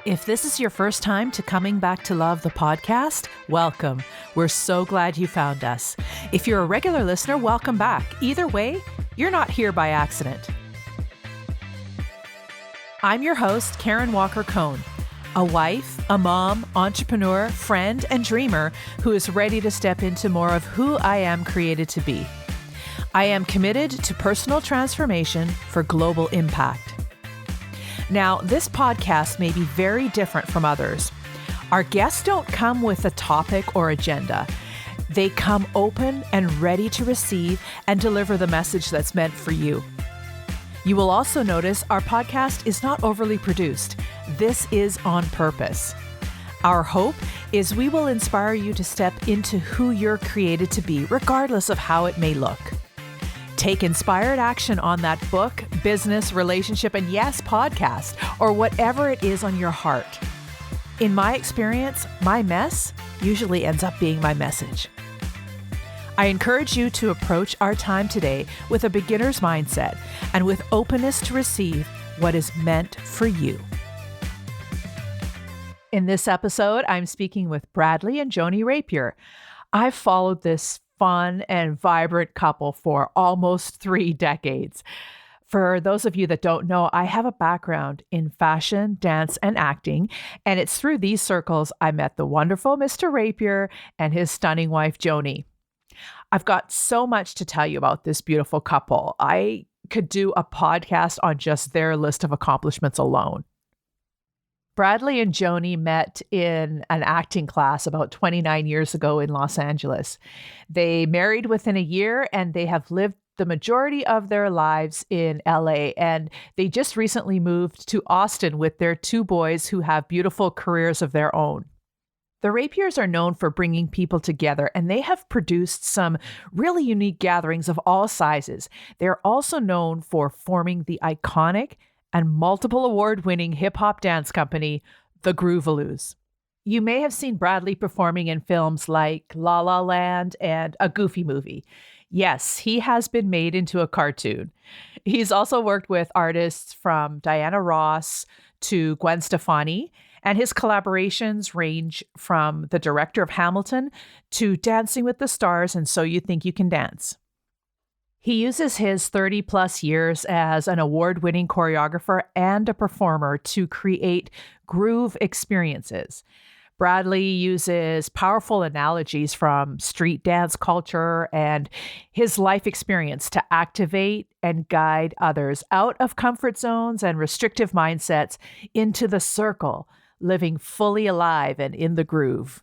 If this is your first time to Coming Back to Love, the podcast, welcome. We're so glad you found us. If you're a regular listener, welcome back. Either way, you're not here by accident. I'm your host, Karen Walker Cohn, a wife, a mom, entrepreneur, friend, and dreamer who is ready to step into more of who I am created to be. I am committed to personal transformation for global impact. Now, this podcast may be very different from others. Our guests don't come with a topic or agenda. They come open and ready to receive and deliver the message that's meant for you. You will also notice our podcast is not overly produced. This is on purpose. Our hope is we will inspire you to step into who you're created to be, regardless of how it may look. Take inspired action on that book, business, relationship, and yes, podcast, or whatever it is on your heart. In my experience, my mess usually ends up being my message. I encourage you to approach our time today with a beginner's mindset and with openness to receive what is meant for you. In this episode, I'm speaking with Bradley and Joanie Rapier. I've followed this fun and vibrant couple for almost 3 decades. For those of you that don't know, I have a background in fashion, dance, and acting, and it's through these circles I met the wonderful Mr. Rapier and his stunning wife, Joanie. I've got so much to tell you about this beautiful couple. I could do a podcast on just their list of accomplishments alone. Bradley and Joanie met in an acting class about 29 years ago in Los Angeles. They married within a year and they have lived the majority of their lives in LA. And they just recently moved to Austin with their 2 boys who have beautiful careers of their own. The Rapiers are known for bringing people together, and they have produced some really unique gatherings of all sizes. They're also known for forming the iconic and multiple award-winning hip-hop dance company, the Groovaloos. You may have seen Bradley performing in films like La La Land and A Goofy Movie. Yes, he has been made into a cartoon. He's also worked with artists from Diana Ross to Gwen Stefani, and his collaborations range from the director of Hamilton to Dancing with the Stars and So You Think You Can Dance. He uses his 30 plus years as an award-winning choreographer and a performer to create groove experiences. Bradley uses powerful analogies from street dance culture and his life experience to activate and guide others out of comfort zones and restrictive mindsets into the circle, living fully alive and in the groove.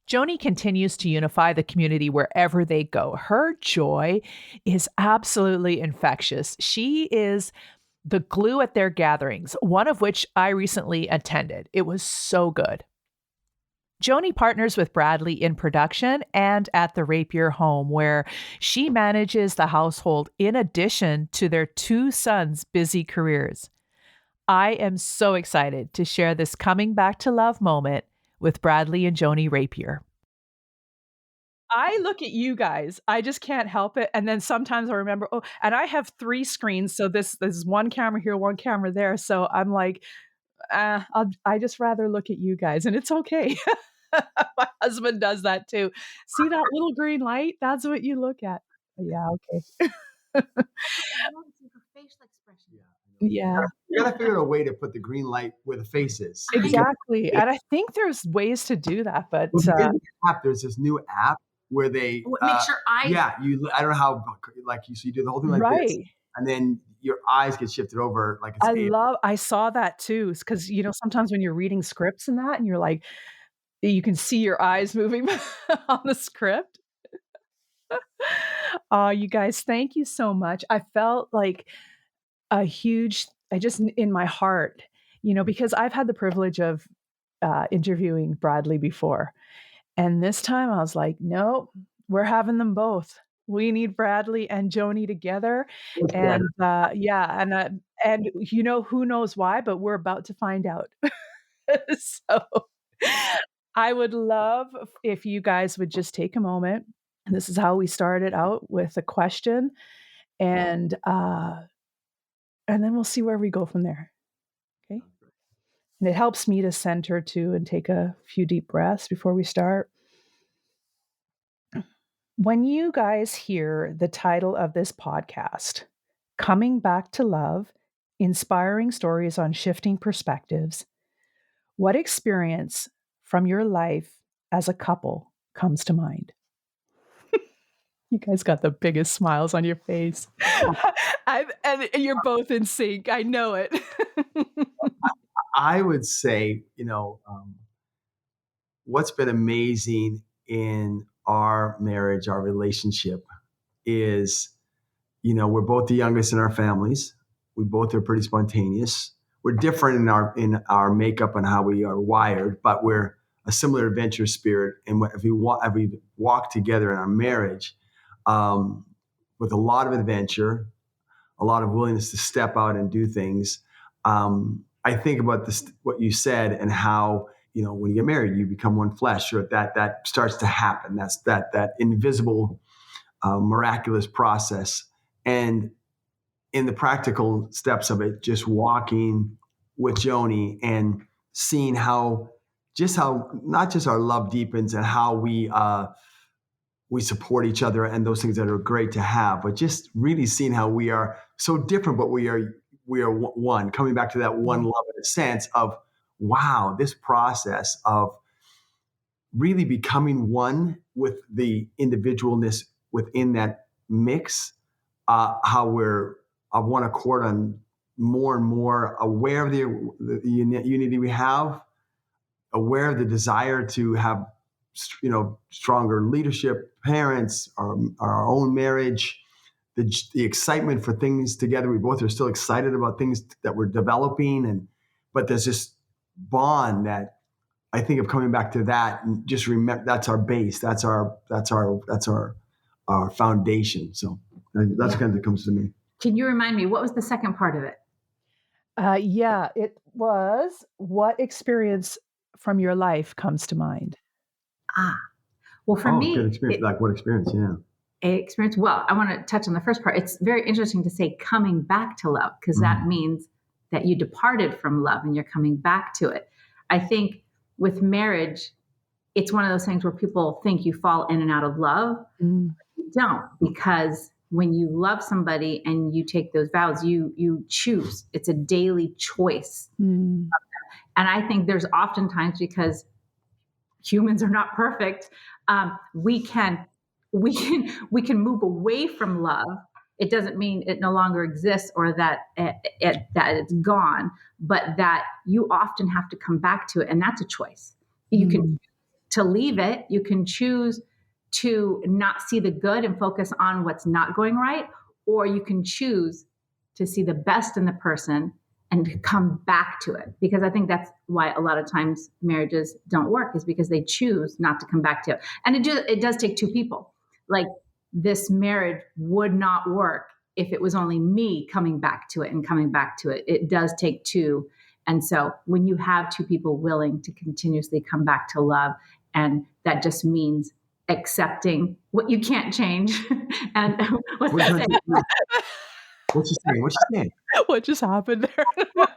Joanie continues to unify the community wherever they go. Her joy is absolutely infectious. She is the glue at their gatherings, one of which I recently attended. It was so good. Joanie partners with Bradley in production and at the Rapier home, where she manages the household in addition to their 2 sons' busy careers. I am so excited to share this coming back to love moment with Bradley and Joanie Rapier. I look at you guys. I just can't help it. And then sometimes I remember, and I have 3 screens. So this is one camera here, one camera there. So I'm like, I just rather look at you guys, and it's okay. My husband does that too. See that little green light? That's what you look at. Yeah, okay. Yeah. You gotta figure out a way to put the green light where the face is. Exactly. And I think there's ways to do that, but there's this new app where they makes your eyes. Yeah, I don't know how, like you do the whole thing like this, and then your eyes get shifted over like it's I saw that too, because sometimes when you're reading scripts and that, and you're like, you can see your eyes moving on the script. You guys, thank you so much. I felt like I just in my heart, because I've had the privilege of interviewing Bradley before. And this time I was like, no, we're having them both. We need Bradley and Joanie together. And and who knows why, but we're about to find out. So I would love if you guys would just take a moment. And this is how we started out, with a question. And then we'll see where we go from there. Okay. And it helps me to center too and take a few deep breaths before we start. When you guys hear the title of this podcast, Coming Back to Love, Inspiring Stories on Shifting Perspectives, what experience from your life as a couple comes to mind? You guys got the biggest smiles on your face. And you're both in sync. I know it. I would say, what's been amazing in our marriage, our relationship is, we're both the youngest in our families. We both are pretty spontaneous. We're different in our makeup and how we are wired, but we're a similar adventure spirit. And if we walk together in our marriage, with a lot of adventure, a lot of willingness to step out and do things. I think about this, what you said, and how, when you get married, you become one flesh, or that starts to happen. That's that invisible, miraculous process. And in the practical steps of it, just walking with Joanie and seeing how not just our love deepens and how we support each other and those things that are great to have, but just really seeing how we are so different, but we are one, coming back to that one love in a sense of, wow, this process of really becoming one with the individualness within that mix, how we're of one accord on more and more aware of the unity we have, aware of the desire to have, stronger leadership, parents, our own marriage, the excitement for things together. We both are still excited about things that we're developing, but there's this bond that I think of coming back to that, and just remember that's our base, that's our foundation. So that's kind of what comes to me. Can you remind me, what was the second part of it? Yeah, it was, what experience from your life comes to mind? Well, for me, good experience. Like what experience? Yeah. Experience. Well, I want to touch on the first part. It's very interesting to say coming back to love, because that means that you departed from love and you're coming back to it. I think with marriage, it's one of those things where people think you fall in and out of love. But you don't, because when you love somebody and you take those vows, you choose. It's a daily choice. And I think there's oftentimes, because humans are not perfect, we can move away from love. It doesn't mean it no longer exists or that it's gone, but that you often have to come back to it, and that's a choice. You can choose to leave it. You can choose to not see the good and focus on what's not going right, or you can choose to see the best in the person and to come back to it. Because I think that's why a lot of times marriages don't work, is because they choose not to come back to it. And it does take two people. Like, this marriage would not work if it was only me coming back to it and coming back to it. It does take two. And so when you have two people willing to continuously come back to love, and that just means accepting what you can't change. And what's that saying? What's she saying? What just happened there?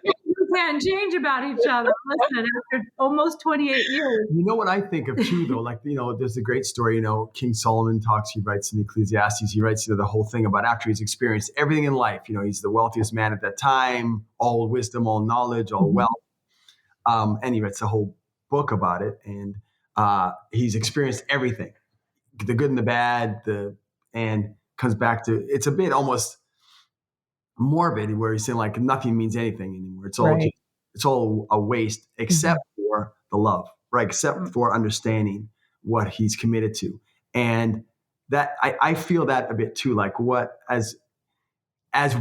You can't change about each other. Listen, after almost 28 years. You know what I think of too, though? Like, there's a great story, King Solomon he writes in Ecclesiastes, he writes, the whole thing about after he's experienced everything in life. He's the wealthiest man at that time, all wisdom, all knowledge, all wealth. And he writes a whole book about it. And he's experienced everything, the good and the bad, and comes back to, it's a bit almost morbid, where he's saying like nothing means anything anymore. It's all right. It's all a waste, except for the love, right? Except for understanding what he's committed to. And that I feel that a bit too, like what as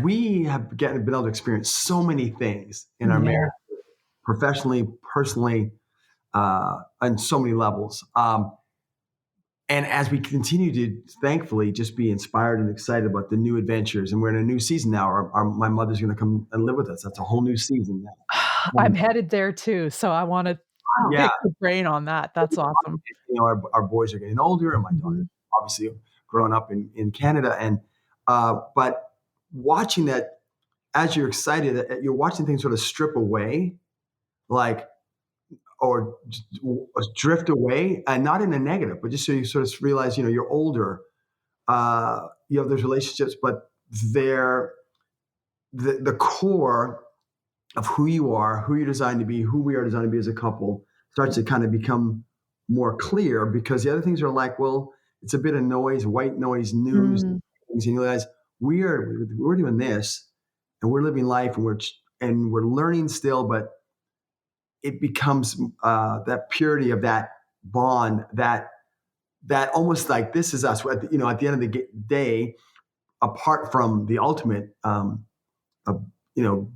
we have been able to experience so many things in our marriage, professionally, personally, on so many levels. And as we continue to, thankfully, just be inspired and excited about the new adventures, and we're in a new season now. My mother's going to come and live with us. That's a whole new season now. I'm headed there too, so I want to pick the brain on that. That's awesome. Our boys are getting older, and my daughter obviously growing up in Canada, and but watching that, as you're excited, you're watching things sort of strip away. like, or drift away, and not in a negative, but just so you sort of realize, you're older, you have those relationships, but they're the core of who you are, who you're designed to be, who we are designed to be as a couple starts to kind of become more clear, because the other things are like, well, it's a bit of noise, white noise news, Mm. things, and you realize we're doing this, and we're living life, and we're learning still, but it becomes that purity of that bond, that almost like this is us. At the end of the day, apart from the ultimate,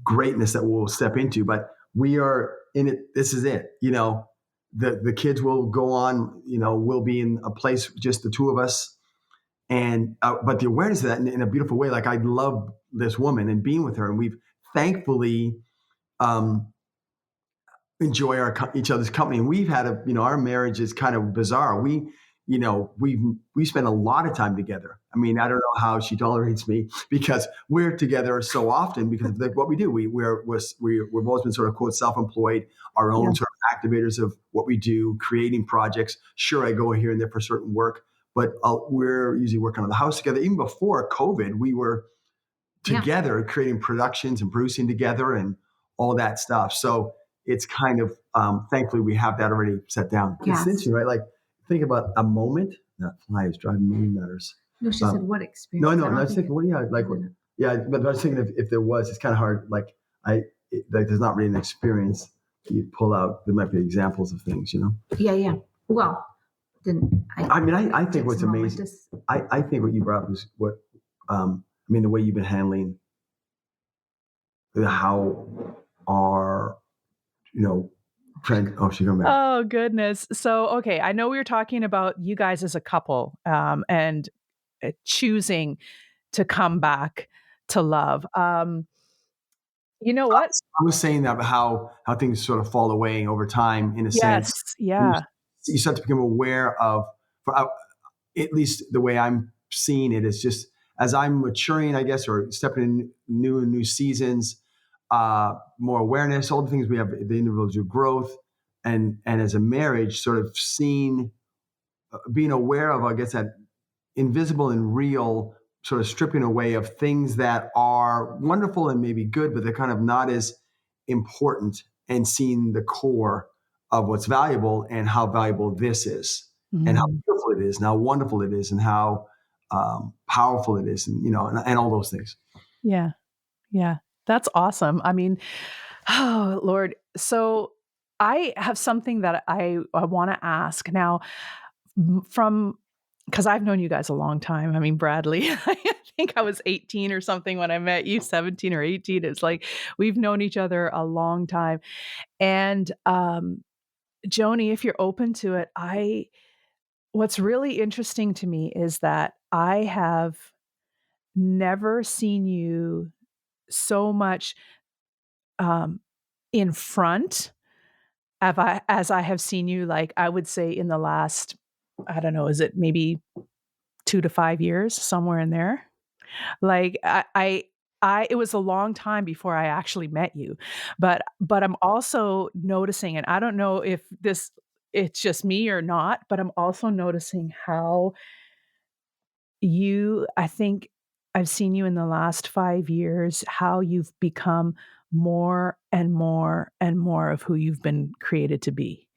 greatness that we'll step into, but we are in it. This is it. The kids will go on. We'll be in a place just the two of us, and but the awareness of that in a beautiful way. Like, I love this woman and being with her, and we've thankfully. Enjoy each other's company. And we've had our marriage is kind of bizarre. We spend a lot of time together. I mean, I don't know how she tolerates me, because we're together so often because of what we do. We've both been sort of, quote, self-employed, our own sort of activators of what we do, creating projects. Sure, I go here and there for certain work, but we're usually working on the house together. Even before COVID, we were together creating productions and producing together and all that stuff. So it's kind of, thankfully, we have that already set down. Yes. It's interesting, right? Like, think about a moment. That fly is driving me nutters. No, she said, what experience? No. I was thinking, but I was thinking if there was, it's kind of hard. Like, there's not really an experience you pull out. There might be examples of things, Yeah. Well, I think what's amazing. I think what you brought up is what, the way you've been handling how our, trend. Oh, she's going back. Oh, goodness. So, okay. I know we were talking about you guys as a couple, and choosing to come back to love. You know what? I was saying that about how things sort of fall away over time, in a sense. Yeah. You start to become aware of, at least the way I'm seeing it, is just as I'm maturing, I guess, or stepping in new seasons, more awareness, all the things we have, the individual growth, and as a marriage, sort of being aware of, I guess, that invisible and real sort of stripping away of things that are wonderful and maybe good, but they're kind of not as important, and seeing the core of what's valuable and how valuable this is, and how beautiful it is, and how wonderful it is, and how powerful it is, and and all those things. Yeah. That's awesome. I mean, oh Lord. So I have something that I want to ask now, because I've known you guys a long time. I mean, Bradley, I think I was 18 or something when I met you, 17 or 18. It's like we've known each other a long time. And Joanie, if you're open to it, what's really interesting to me is that I have never seen you so much in front as I have seen you, like, I would say in the last, I don't know, is it maybe 2 to 5 years, somewhere in there? Like, it was a long time before I actually met you, but I'm also noticing, and I don't know if it's just me or not, but I'm also noticing how I think I've seen you in the last 5 years, how you've become more and more and more of who you've been created to be.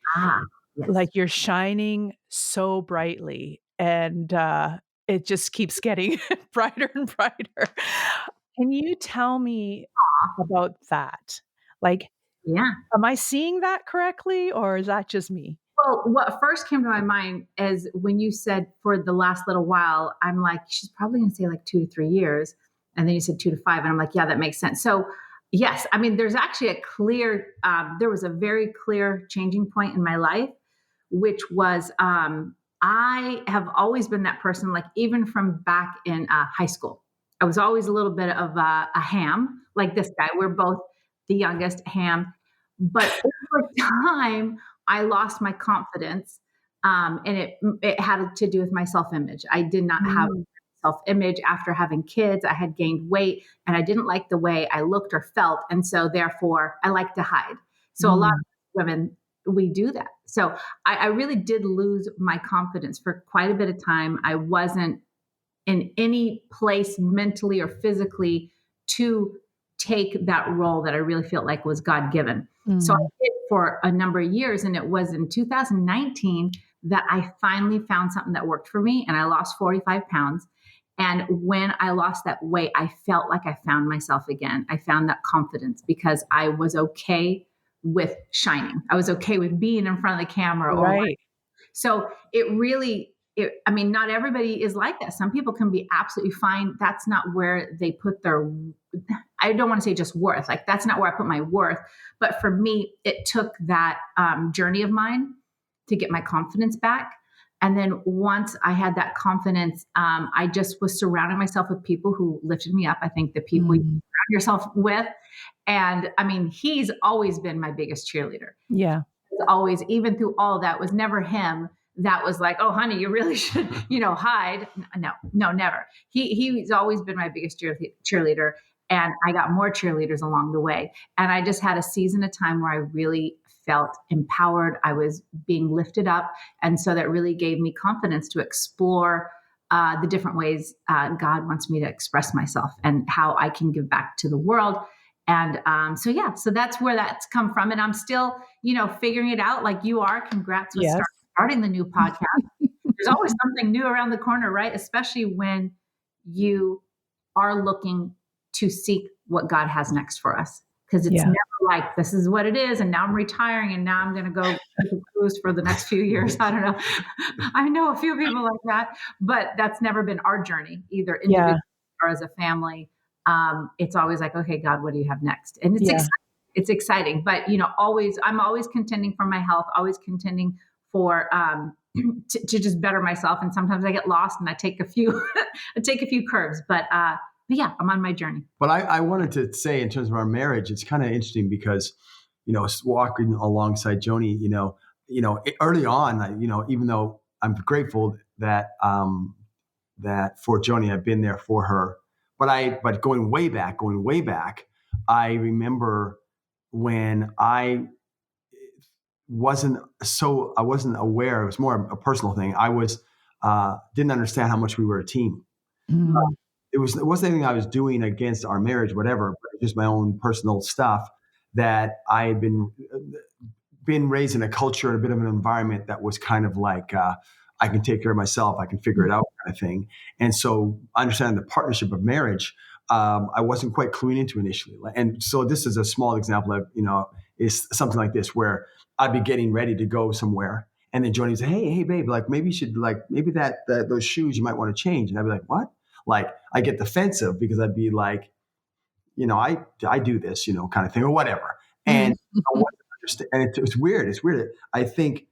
Yes. Like, you're shining so brightly, and it just keeps getting brighter and brighter. Can you tell me about that? Like, am I seeing that correctly, or is that just me? Well, what first came to my mind is when you said for the last little while, I'm like, she's probably going to say like 2 to 3 years. And then you said 2 to 5. And I'm like, yeah, that makes sense. So yes, I mean, there's actually there was a very clear changing point in my life, which was, I have always been that person, like even from back in high school. I was always a little bit of a ham, like this guy. We're both the youngest, ham. But over time, I lost my confidence, and it had to do with my self-image. I did not have self-image after having kids. I had gained weight, and I didn't like the way I looked or felt, and so therefore I like to hide. So a lot of women, we do that. So I really did lose my confidence for quite a bit of time. I wasn't in any place mentally or physically to take that role that I really felt like was God given. So I did for a number of years. And it was in 2019 that I finally found something that worked for me, and I lost 45 pounds. And when I lost that weight, I felt like I found myself again. I found that confidence because I was okay with shining. I was okay with being in front of the camera. Right. So it really, I mean, not everybody is like that. Some people can be absolutely fine. That's not where they put their, I don't want to say just worth. Like, that's not where I put my worth. But for me, it took that journey of mine to get my confidence back. And then once I had that confidence, I just was surrounding myself with people who lifted me up. I think the people you surround yourself with. And I mean, he's always been my biggest cheerleader. Yeah. Always, even through all of that, it was never him that was like, oh, honey, you really should, hide. No, never. He's always been my biggest cheerleader. And I got more cheerleaders along the way. And I just had a season of time where I really felt empowered. I was being lifted up. And so that really gave me confidence to explore the different ways God wants me to express myself and how I can give back to the world. And so that's where that's come from. And I'm still, figuring it out like you are. Congrats with starting the new podcast. There's always something new around the corner, right? Especially when you are looking to seek what God has next for us. Because it's never like, this is what it is. And now I'm retiring and now I'm going to go cruise for the next few years. I don't know. I know a few people like that, but that's never been our journey, either individually or as a family. It's always like, okay, God, what do you have next? And it's exciting. It's exciting, but I'm always contending for my health, always contending for, to just better myself. And sometimes I get lost and I take a few, curves, but yeah, I'm on my journey. But I wanted to say, in terms of our marriage, it's kind of interesting because, walking alongside Joanie, early on, even though I'm grateful that, that for Joanie, I've been there for her, but going way back, I remember when I wasn't aware. It was more a personal thing. I didn't understand how much we were a team. It wasn't anything I was doing against our marriage, whatever, but just my own personal stuff, that I had been raised in a culture, a bit of an environment that was kind of like, I can take care of myself, I can figure it out kind of thing. And so understanding the partnership of marriage, I wasn't quite cluing into initially. And so this is a small example of, is something like this, where I'd be getting ready to go somewhere. And then Joanie would say, hey, babe, like maybe you should, like, maybe those shoes you might want to change. And I'd be like, what? Like, I get defensive because I'd be like, I do this, kind of thing, or whatever. And I wasn't understand. And it's weird. It's weird. I think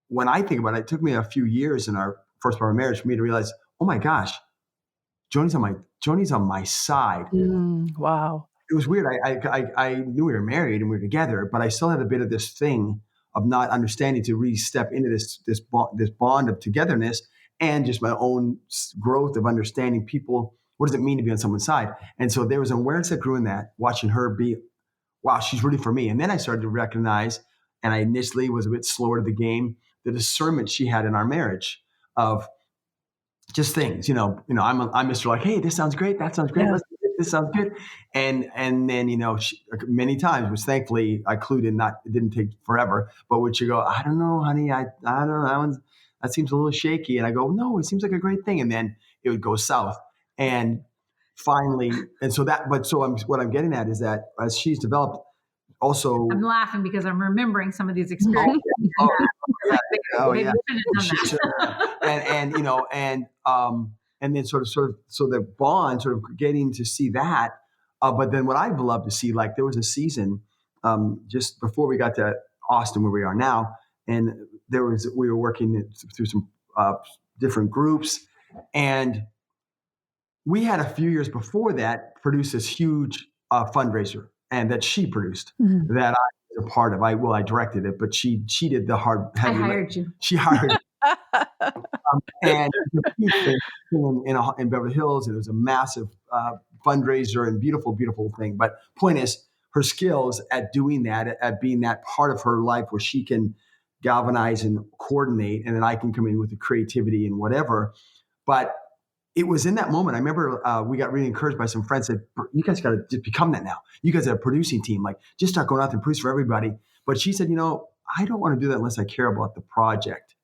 when I think about it, it took me a few years in our first part of marriage for me to realize, oh my gosh, Joanie's on my side. Wow. It was weird. I knew we were married and we were together, but I still had a bit of this thing of not understanding to really step into this bond of togetherness and just my own growth of understanding people. What does it mean to be on someone's side? And so there was an awareness that grew in that, watching her be, wow, she's rooting for me. And then I started to recognize, and I initially was a bit slower to the game, the discernment she had in our marriage of just things, I'm Mr. Like, hey, this sounds great. That sounds great. Yeah. This sounds good. And then, she, many times, which thankfully I clued in, it didn't take forever, but would she go, I don't know, honey, I don't know, that seems a little shaky. And I go, no, it seems like a great thing. And then it would go south. And finally, what I'm getting at is that as she's developed, also, I'm laughing because I'm remembering some of these experiences. And then sort of, so the bond, sort of getting to see that. But then what I'd love to see, like, there was a season just before we got to Austin, where we are now, and we were working through some different groups, and we had a few years before that produced this huge fundraiser, and that she produced, that I was a part of. I directed it, but she did the heavy. I hired you. She hired and in Beverly Hills, and it was a massive fundraiser and beautiful, beautiful thing. But point is, her skills at doing that, at being that part of her life where she can galvanize and coordinate, and then I can come in with the creativity and whatever. But it was in that moment. I remember we got really encouraged by some friends that you guys got to just become that now. You guys are a producing team. Like, just start going out there and produce for everybody. But she said, I don't want to do that unless I care about the project,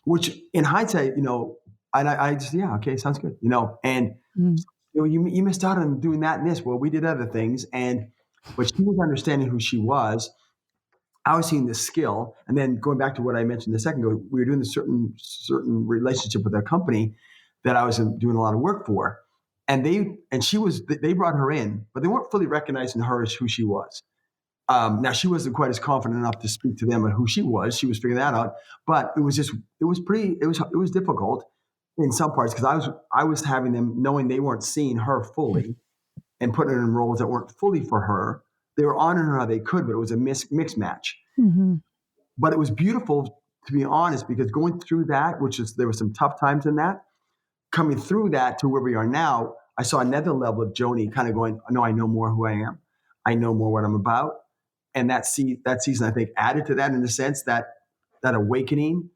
which in hindsight, and I just, yeah, okay, sounds good, and you missed out on doing that and this. Well, we did other things. But she was understanding who she was. I was seeing the skill. And then going back to what I mentioned a second ago, we were doing a certain relationship with a company that I was doing a lot of work for. And they brought her in, but they weren't fully recognizing her as who she was. Now, she wasn't quite as confident enough to speak to them on who she was. She was figuring that out. But it was difficult in some parts, because I was having them knowing they weren't seeing her fully and putting her in roles that weren't fully for her. They were honoring her how they could, but it was a mixed match. Mm-hmm. But it was beautiful, to be honest, because going through that, there were some tough times in that, coming through that to where we are now, I saw another level of Joanie kind of going, no, I know more who I am. I know more what I'm about. And that season, I think, added to that, in the sense that awakening,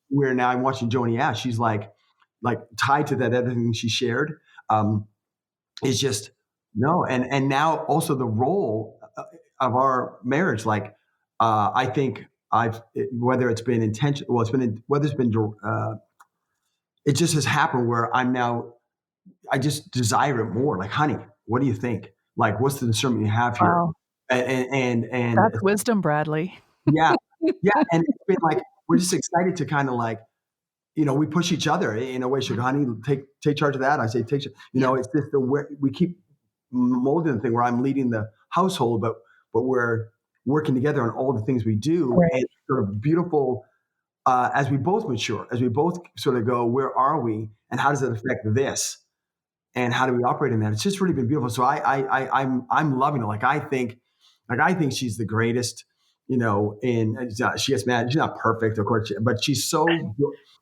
where now I'm watching Joanie. Yeah, she's like tied to that other thing she shared. Is just no, and now also the role of our marriage. Like, I think whether it's been intentional, it just has happened where I just desire it more. Like, honey, what do you think? Like, what's the discernment you have here? Wow. And that's wisdom, Bradley. Yeah. And it's been like, we're just excited to kind of like, we push each other in a way. Should, honey, take charge of that? I say, take charge. It's just we keep molding the thing where I'm leading the household, but we're working together on all the things we do. Right. And it's sort of beautiful as we both mature, as we both sort of go, where are we, and how does it affect this, and how do we operate in that? It's just really been beautiful. So I'm loving it. Like, I think she's the greatest. And she gets mad. She's not perfect, of course, but she's so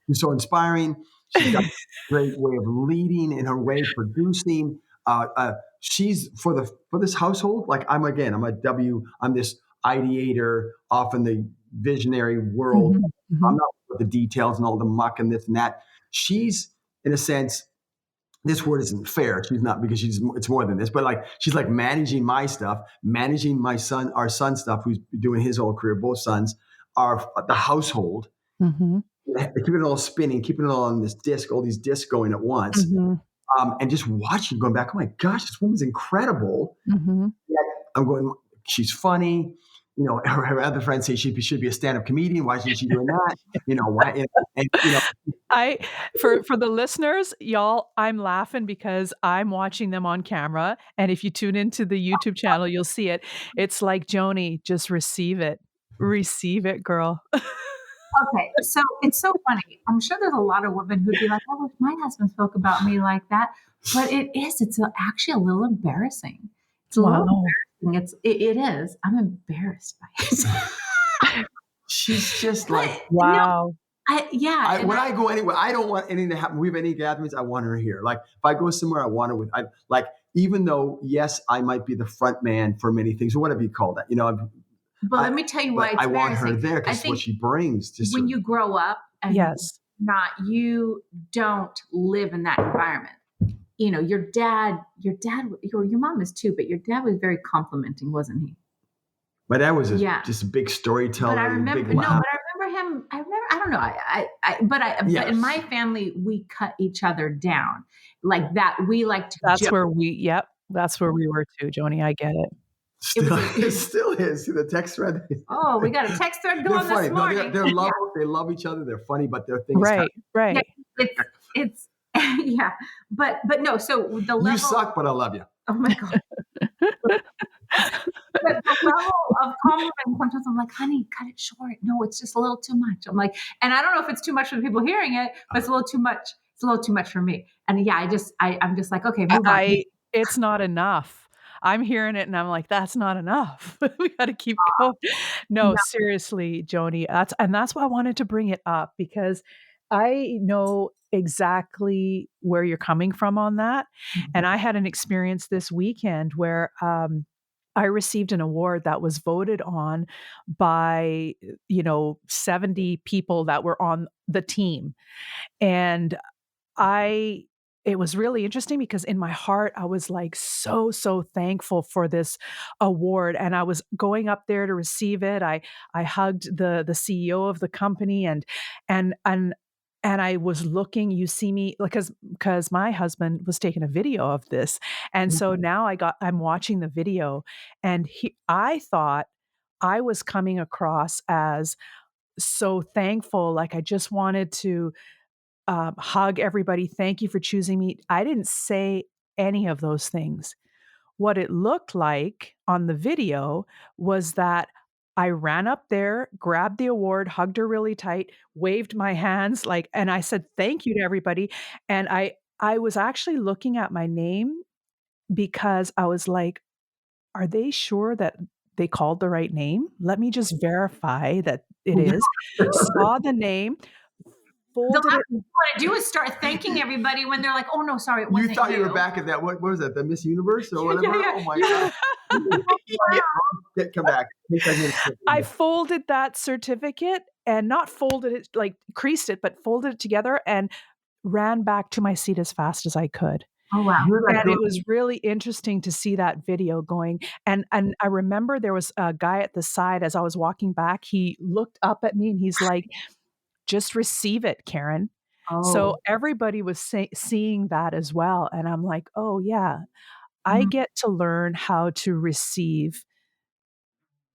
inspiring. She's got a great way of leading, and her way of producing. She's for this household. Like, I'm this ideator off in the visionary world. Mm-hmm. I'm not with the details and all the muck and this and that. She's, in a sense, this word isn't fair. She's not, because it's more than this, but like, she's like managing my stuff, managing our son's stuff, who's doing his whole career. Both sons are the household, keeping it all spinning, keeping it all on this disc, all these discs going at once. And just watching, going back, oh my gosh, this woman's incredible. Yet I'm going, she's funny. Her other friends say she should be a stand-up comedian. Why isn't she doing that? Why? For the listeners, y'all, I'm laughing because I'm watching them on camera. And if you tune into the YouTube channel, you'll see it. It's like, Joanie, just receive it. Receive it, girl. Okay, so it's so funny. I'm sure there's a lot of women who'd be like, "Oh, if my husband spoke about me like that," but it's actually a little embarrassing. It's a little embarrassing. It is. I'm embarrassed by it. She's just like, wow. When I go anywhere, I don't want anything to happen. We have any gatherings, I want her here. Like, if I go somewhere, I want her even though, yes, I might be the front man for many things, or whatever you call that, But let me tell you why it's I want her there, because what she brings. When you grow up, and you don't live in that environment. Your mom is too, but your dad was very complimenting, wasn't he? My dad was just a big storyteller. But I remember him. I don't know. But in my family, we cut each other down like that. We like to. That's where we were too, Joanie. I get it. It still is. See the text thread? Oh, we got a text thread going this morning. They're lovable. They love each other. They're funny, but they're things. Right. Yeah, it's yeah. But no. So the level. You suck, but I love you. Oh my God. But the level of compliment, sometimes I'm like, honey, cut it short. No, it's just a little too much. I'm like, and I don't know if it's too much for the people hearing it, but it's a little too much. It's a little too much for me. And yeah, I'm just like, okay, move on. It's not enough. I'm hearing it and I'm like, that's not enough. We got to keep going. No, seriously, Joanie. That's why I wanted to bring it up, because I know exactly where you're coming from on that. And I had an experience this weekend where I received an award that was voted on by, 70 people that were on the team. And I it was really interesting because in my heart, I was like so thankful for this award. And I was going up there to receive it. I hugged the CEO of the company and and and I was looking, you see me like because my husband was taking a video of this. And so now I'm watching the video and I thought I was coming across as so thankful. Like I just wanted to hug everybody. Thank you for choosing me. I didn't say any of those things. What it looked like on the video was that I ran up there, grabbed the award, hugged her really tight, waved my hands like, and I said thank you to everybody. And I was actually looking at my name because I was like, are they sure that they called the right name? Let me just verify that it is. Saw the name, The folded last it. thing you want to do is start thanking everybody when they're like, "Oh no, sorry, it You wasn't thought you were back at that. What was that? The Miss Universe or whatever? Yeah, Oh my yeah. God! Come back. I folded that certificate and not folded it, like creased it, but folded it together and ran back to my seat as fast as I could. Oh wow. You're like, And it was really interesting to see that video going. And I remember there was a guy at the side as I was walking back. He looked up at me and he's like, just receive it, Karen. So Oh. everybody was seeing that as well. And I'm like, oh, yeah, I Mhm. get to learn how to receive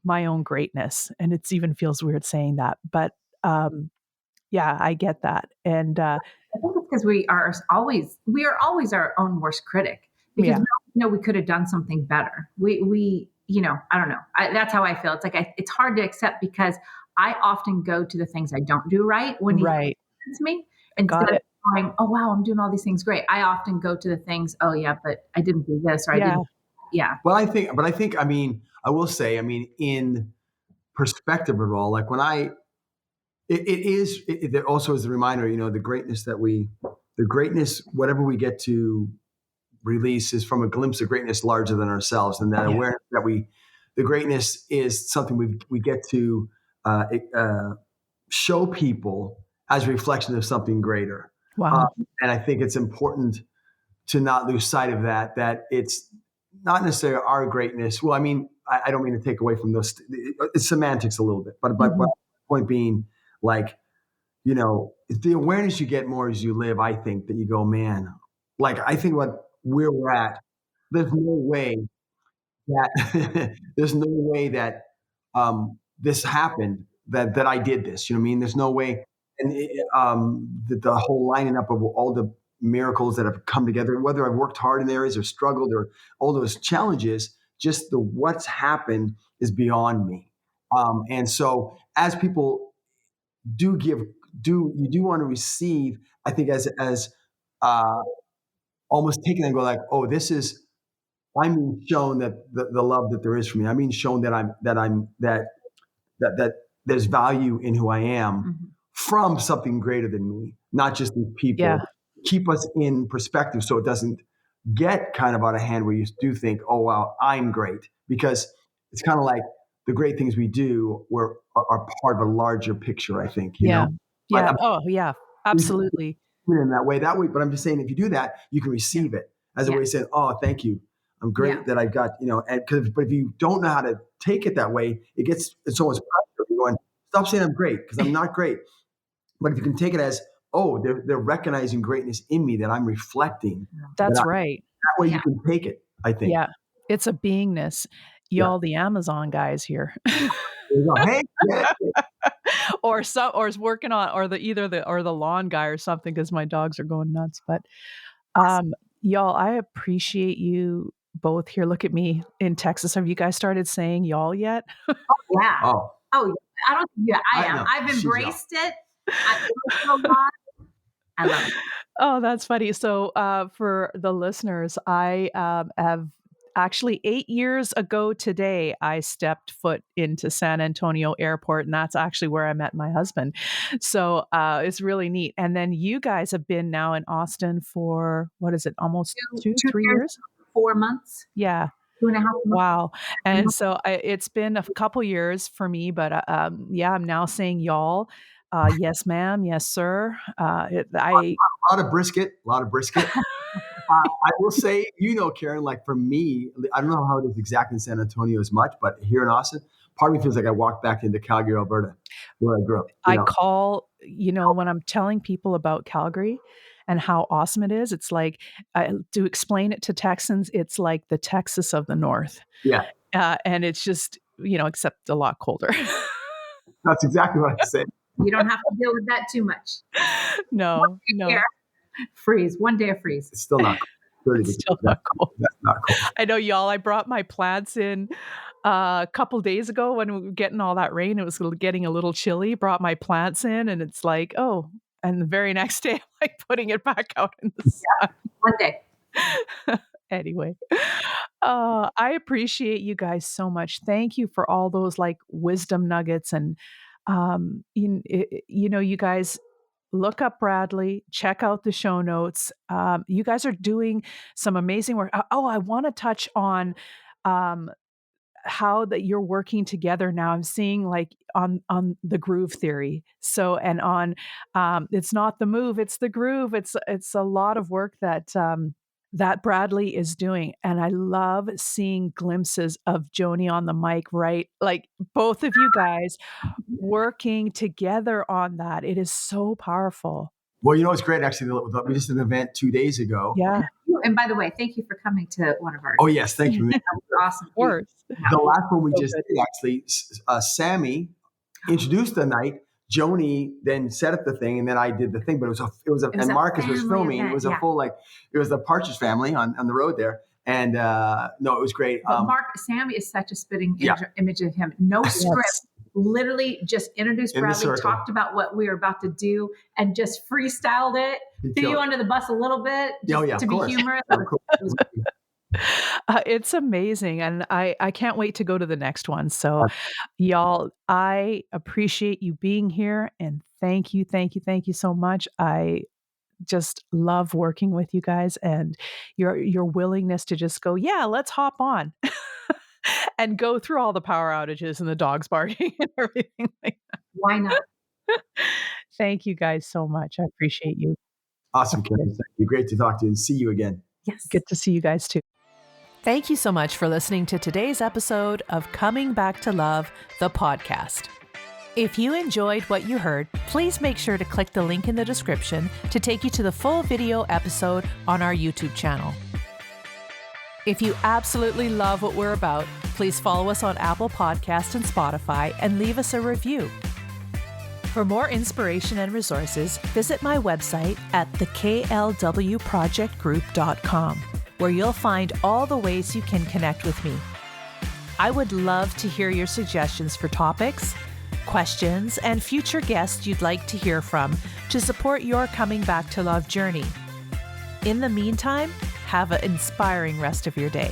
my own greatness. And it's even feels weird saying that. But yeah, I get that. And I think it's because we are always our own worst critic because yeah, we know we could have done something better. We I don't know. That's how I feel. It's like it's hard to accept because I often go to the things I don't do right when he right. compliments me instead Got of it. going, oh wow, I'm doing all these things great. I often go to the things, oh yeah, but I didn't do this or I Yeah. didn't. Yeah. I mean, I will say, I mean, in perspective of it all, like when it also is a reminder, the greatness, whatever we get to release is from a glimpse of greatness larger than ourselves. And that Yeah. awareness the greatness is something we get to show people as a reflection of something greater. Wow. And I think it's important to not lose sight of that it's not necessarily our greatness. Well, I mean, I don't mean to take away from those. It's semantics a little bit, but Mhm. point being, like, the awareness you get more as you live. I think that you go, man, like I think what where we're at. There's no way that there's no way that this happened. That I did this. You know what I mean? There's no way, and the whole lining up of all the miracles that have come together, whether I've worked hard in areas or struggled or all those challenges, just the what's happened is beyond me. And so, as people do give, you do want to receive. I think as uh, almost taken and go like, oh, this is I'm being shown that the love that there is for me. I'm being shown that there's value in who I am Mhm. from something greater than me, not just these Yeah. people. Keep us in perspective so it doesn't get kind of out of hand where you do think, oh wow, I'm great, because it's kind of like the great things we do are part of a larger picture. I think Yeah. but Yeah. Oh, yeah. Absolutely. in that way. But I'm just saying, if you do that, you can Yeah. receive it as a Yeah. way of saying, "Oh, thank you. I'm great Yeah. that I've got." But if you don't know how to take it that way, it's almost pressure. You're going, "Stop saying I'm great because I'm not great." But if you can take it as, "Oh, they're recognizing greatness in me that I'm reflecting," That's right. that way you Yeah. can take it. I think. Yeah. It's a beingness. Yeah. Y'all, the Amazon guys here. There you go. Hey, yeah. Or is working on or the lawn guy or something because my dogs are going nuts. But y'all, I appreciate you both here. Look at me in Texas. Have you guys started saying y'all yet? Yeah. Oh, Oh, yeah. I don't. Yeah, I I am. know. I've She's embraced it. I love it. Oh, that's funny. So, for the listeners, I have actually 8 years ago today, I stepped foot into San Antonio Airport, and that's actually where I met my husband. So, it's really neat. And then you guys have been now in Austin for what is it, almost Two, two, two three years, years? 4 months. Yeah. 2.5 months. Wow. And so it's been a couple years for me, but yeah, I'm now saying y'all. Yes, ma'am. Yes, sir. A lot of brisket. I will say, Karen, like for me, I don't know how it is exactly in San Antonio as much, but here in Austin, part of me feels like I walked back into Calgary, Alberta, where I grew up. I call, when I'm telling people about Calgary and how awesome it is, it's like, to explain it to Texans, it's like the Texas of the North. Yeah. And it's just, except a lot colder. That's exactly what I said. You don't have to deal with that too much. No. Freeze. One day of freeze. It's still not cold. It's still not cold. That's not cold. I know, y'all. I brought my plants in a couple days ago when we were getting all that rain. It was getting a little chilly. Brought my plants in, and it's like, oh. And the very next day, I'm like putting it back out in the sun. One day. Anyway, I appreciate you guys so much. Thank you for all those like wisdom nuggets, and you guys. Look up Bradley, check out the show notes. You guys are doing some amazing work. I want to touch on how that you're working together now. I'm seeing like on the groove theory. So, and on it's not the move, it's the groove. It's a lot of work that that Bradley is doing. And I love seeing glimpses of Joanie on the mic, right? Like both of you guys working together on that. It is so powerful. Well, it's great. Actually, we just did an event 2 days ago. Yeah. And by the way, thank you for coming to one of our. Oh, yes. Thank you. That was awesome. Of course. The last one we just did, actually, Sammy introduced the night. Joanie then set up the thing, and then I did the thing. But and Marcus was filming. Event, it was a full it was the Partridge Family on the road there, and it was great. But Sammy is such a spitting image of him. No script, literally just introduced Bradley, talked about what we were about to do, and just freestyled it. Threw you under the bus a little bit, to be humorous. It's amazing, and I can't wait to go to the next one. So y'all, I appreciate you being here, and thank you so much. I just love working with you guys, and your willingness to just go, yeah, let's hop on and go through all the power outages and the dogs barking and everything like that. Why not? Thank you guys so much. I appreciate you. Awesome, Karen. Thank you. Great to talk to you and see you again. Yes. Good to see you guys too. Thank you so much for listening to today's episode of Coming Back to Love, the podcast. If you enjoyed what you heard, please make sure to click the link in the description to take you to the full video episode on our YouTube channel. If you absolutely love what we're about, please follow us on Apple Podcasts and Spotify and leave us a review. For more inspiration and resources, visit my website at theklwprojectgroup.com, where you'll find all the ways you can connect with me. I would love to hear your suggestions for topics, questions, and future guests you'd like to hear from to support your coming back to love journey. In the meantime, have an inspiring rest of your day.